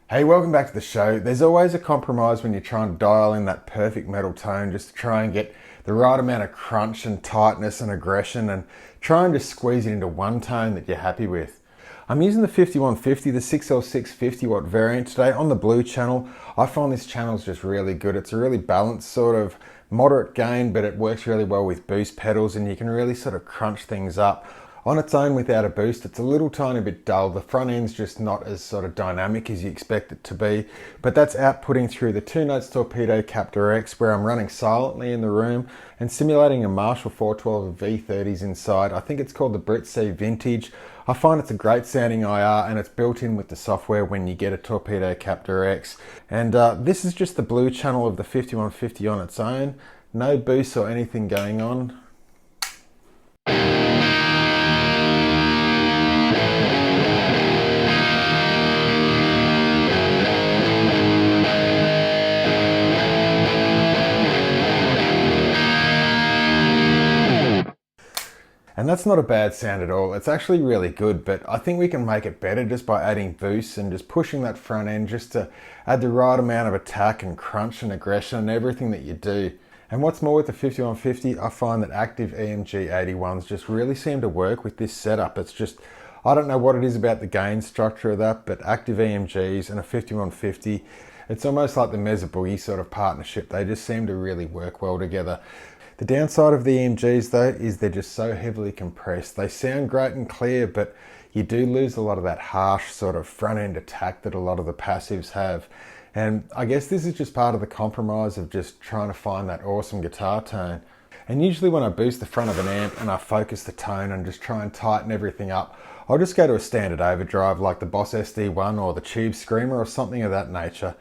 Hey, welcome back to the show. There's always a compromise when you're trying to dial in that perfect metal tone just to try and get the right amount of crunch and tightness and aggression and try and just squeeze it into one tone that you're happy with. I'm using the 5150, the 6L6 50 watt variant today on the blue channel. I find this channel is just really good. It's a really balanced sort of moderate gain, but it works really well with boost pedals and you can really sort of crunch things up. On its own without a boost, it's a little tiny bit dull. The front end's just not as sort of dynamic as you expect it to be, but that's outputting through the 2 notes Torpedo Captor X, where I'm running silently in the room and simulating a Marshall 412 V30s inside. I think it's called the Brit C Vintage. I find it's a great sounding IR and it's built in with the software when you get a Torpedo Captor X. And this is just the blue channel of the 5150 on its own. No boost or anything going on. And that's not a bad sound at all. It's actually really good, but I think we can make it better just by adding boosts and just pushing that front end just to add the right amount of attack and crunch and aggression and everything that you do. And what's more with the 5150, I find that active EMG 81s just really seem to work with this setup. It's just, I don't know what it is about the gain structure of that, but active EMGs and a 5150, it's almost like the Mezza Boogie sort of partnership. They just seem to really work well together. The downside of the EMGs though is they're just so heavily compressed. They sound great and clear, but you do lose a lot of that harsh sort of front end attack that a lot of the passives have. And I guess this is just part of the compromise of just trying to find that awesome guitar tone. And usually when I boost the front of an amp and I focus the tone and just try and tighten everything up, I'll just go to a standard overdrive like the Boss SD1 or the Tube Screamer or something of that nature.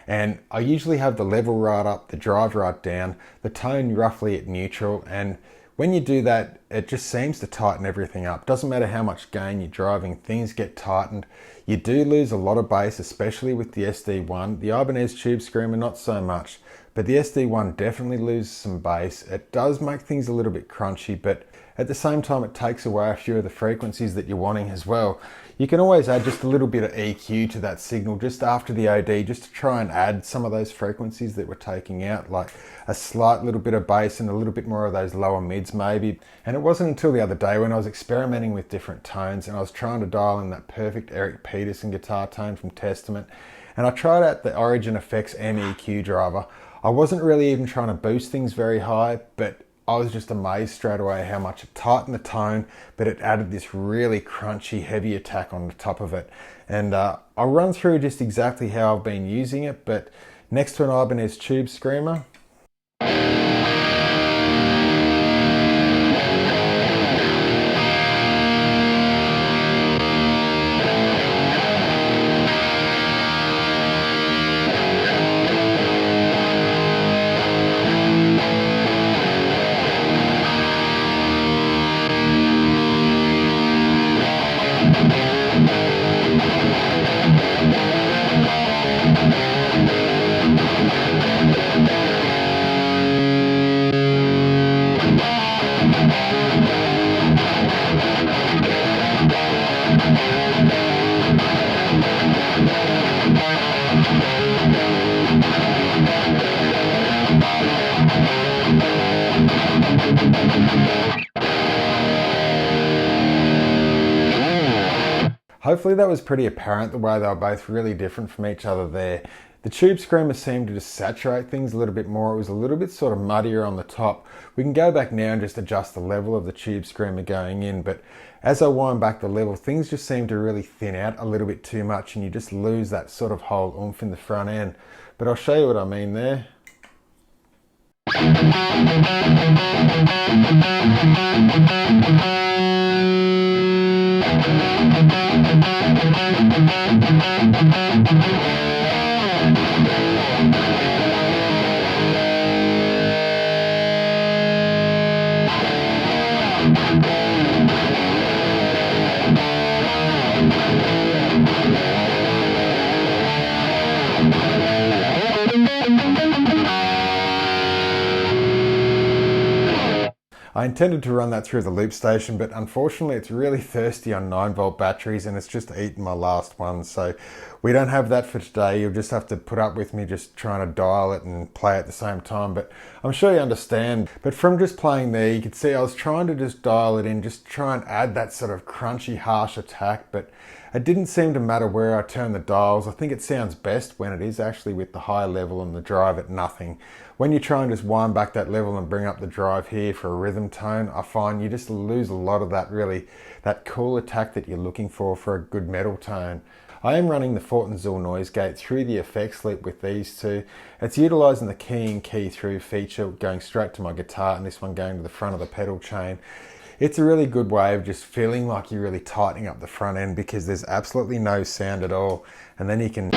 And I usually have the level right up, the drive right down, the tone roughly at neutral, and when you do that, it just seems to tighten everything up. Doesn't matter how much gain you're driving, things get tightened. You do lose a lot of bass, especially with the SD1. The Ibanez Tube Screamer, not so much, but the SD1 definitely loses some bass. It does make things a little bit crunchy, but at the same time, it takes away a few of the frequencies that you're wanting as well. You can always add just a little bit of EQ to that signal just after the OD, just to try and add some of those frequencies that we're taking out, like a slight little bit of bass and a little bit more of those lower mids maybe. And it wasn't until the other day when I was experimenting with different tones and I was trying to dial in that perfect Eric Peterson guitar tone from Testament. And I tried out the Origin Effects MEQ driver. I wasn't really even trying to boost things very high, but I was just amazed straight away how much it tightened the tone, but it added this really crunchy, heavy attack on the top of it. And I'll run through just exactly how I've been using it, but next to an Ibanez Tube Screamer, hopefully that was pretty apparent the way they were both really different from each other there. The Tube Screamer seemed to just saturate things a little bit more. It was a little bit sort of muddier on the top. We can go back now and just adjust the level of the Tube Screamer going in, but as I wind back the level, things just seem to really thin out a little bit too much and you just lose that sort of whole oomph in the front end. But I'll show you what I mean there. I intended to run that through the loop station, but unfortunately it's really thirsty on 9-volt batteries and it's just eaten my last one. So we don't have that for today. You'll just have to put up with me just trying to dial it and play at the same time, but I'm sure you understand. But from just playing there, you can see I was trying to just dial it in, just try and add that sort of crunchy, harsh attack, but it didn't seem to matter where I turn the dials. I think it sounds best when it is actually with the high level and the drive at nothing. When you try and just wind back that level and bring up the drive here for a rhythm tone, I find you just lose a lot of that that cool attack that you're looking for a good metal tone. I am running the Fortenzel noise gate through the effects loop with these two. It's utilising the key in key through feature going straight to my guitar and this one going to the front of the pedal chain. It's a really good way of just feeling like you're really tightening up the front end because there's absolutely no sound at all. And then you can...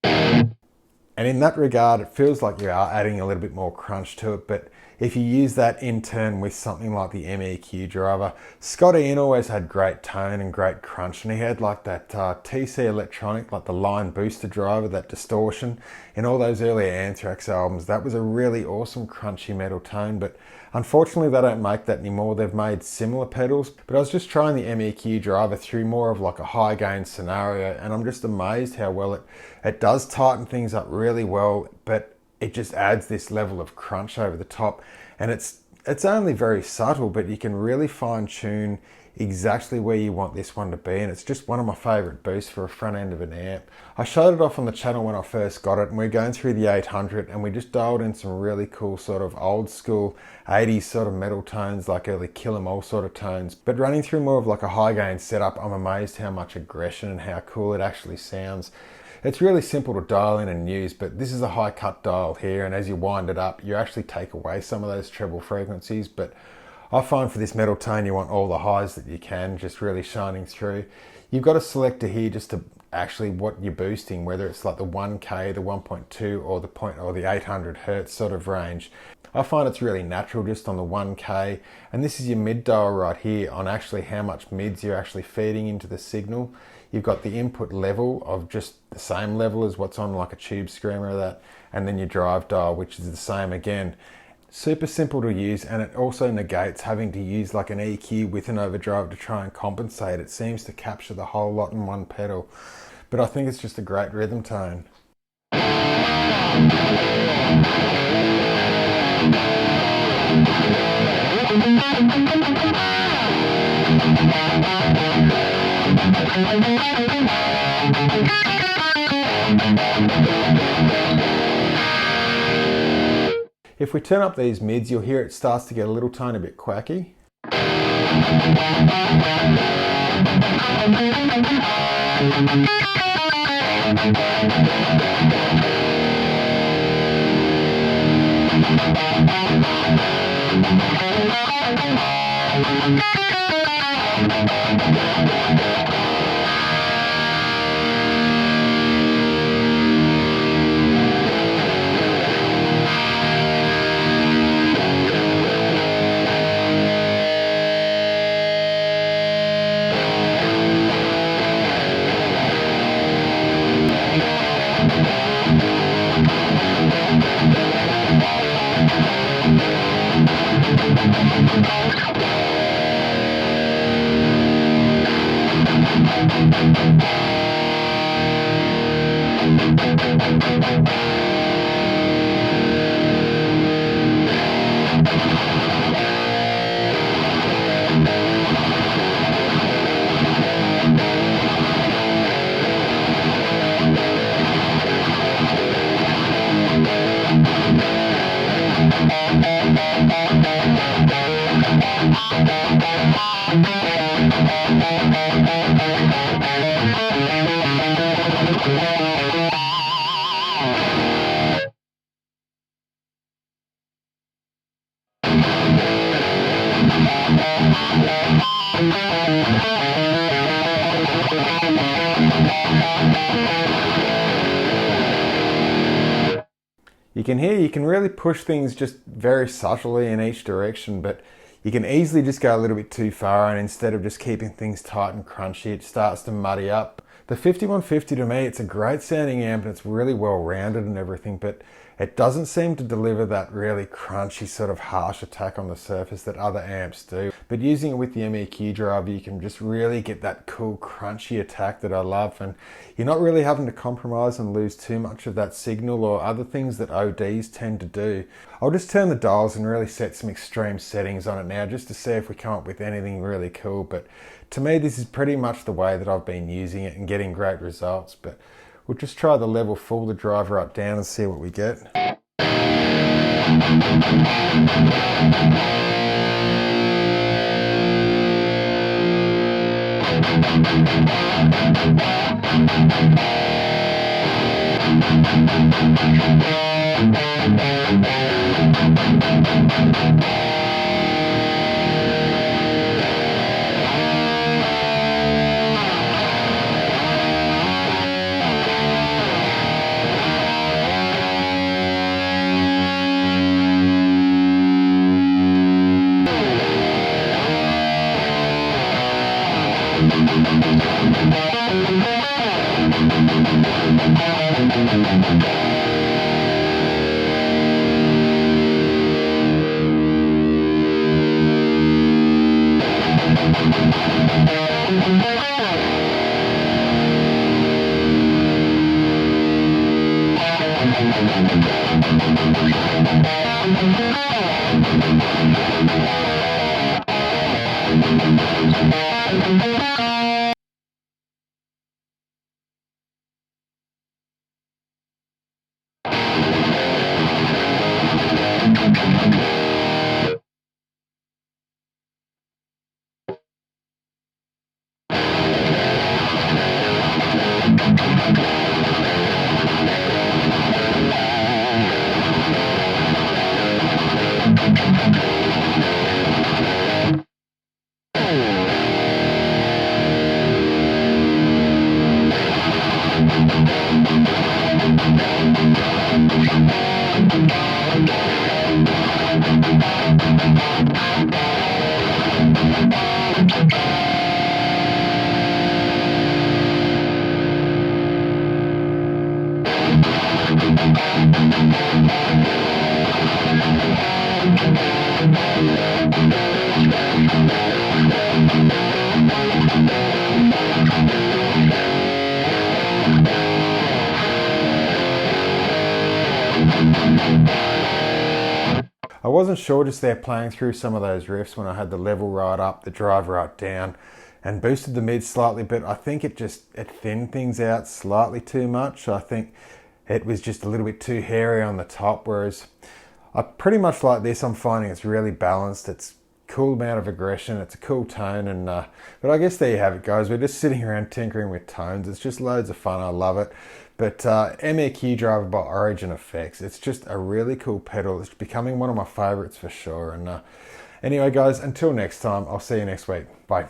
And in that regard, it feels like you are adding a little bit more crunch to it, but if you use that in turn with something like the MEQ driver, Scott Ian always had great tone and great crunch, and he had like that TC electronic, like the line booster driver, that distortion in all those earlier Anthrax albums. That was a really awesome crunchy metal tone, but unfortunately they don't make that anymore. They've made similar pedals, but I was just trying the MEQ driver through more of like a high gain scenario, and I'm just amazed how well it does tighten things up really well, but it just adds this level of crunch over the top, and it's only very subtle, but you can really fine tune exactly where you want this one to be, and it's just one of my favorite boosts for a front end of an amp. I showed it off on the channel when I first got it, and we're going through the 800 and we just dialed in some really cool sort of old school 80s sort of metal tones, like early Kill 'Em All sort of tones, but running through more of like a high gain setup, I'm amazed how much aggression and how cool it actually sounds. It's really simple to dial in and use, but this is a high cut dial here, and as you wind it up, you actually take away some of those treble frequencies, but I find for this metal tone, you want all the highs that you can, just really shining through. You've got a selector here just to actually what you're boosting, whether it's like the 1K, the 1.2, or the 800 hertz sort of range. I find it's really natural just on the 1K, and this is your mid dial right here on actually how much mids you're actually feeding into the signal. You've got the input level of just the same level as what's on like a tube screamer or that, and then your drive dial, which is the same again. Super simple to use, and it also negates having to use like an EQ with an overdrive to try and compensate. It seems to capture the whole lot in one pedal, but I think it's just a great rhythm tone. If we turn up these mids, you'll hear it starts to get a little tiny bit quacky. You can hear you can really push things just very subtly in each direction, but you can easily just go a little bit too far, and instead of just keeping things tight and crunchy, it starts to muddy up. The 5150 to me, it's a great sounding amp and it's really well rounded and everything, but it doesn't seem to deliver that really crunchy sort of harsh attack on the surface that other amps do. But using it with the MEQ driver, you can just really get that cool crunchy attack that I love, and you're not really having to compromise and lose too much of that signal or other things that ODs tend to do. I'll just turn the dials and really set some extreme settings on it now just to see if we come up with anything really cool. But to me, this is pretty much the way that I've been using it and getting great results. But we'll just try the level full, the driver up, down, and see what we get. I wasn't sure just there playing through some of those riffs when I had the level right up, the driver right down, and boosted the mid slightly, but I think it thinned things out slightly too much. I think it was just a little bit too hairy on the top, whereas I pretty much like this. I'm finding it's really balanced. It's cool amount of aggression, it's a cool tone, and but I guess there you have it, guys. We're just sitting around tinkering with tones. It's just loads of fun. I love it. But MEQ driver by Origin Effects, it's just a really cool pedal. It's becoming one of my favorites for sure. And anyway, guys, until next time, I'll see you next week. Bye.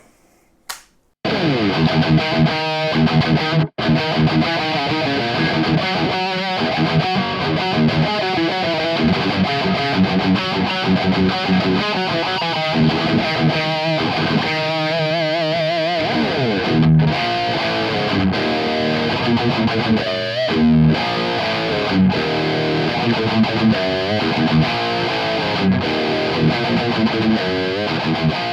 Thank you.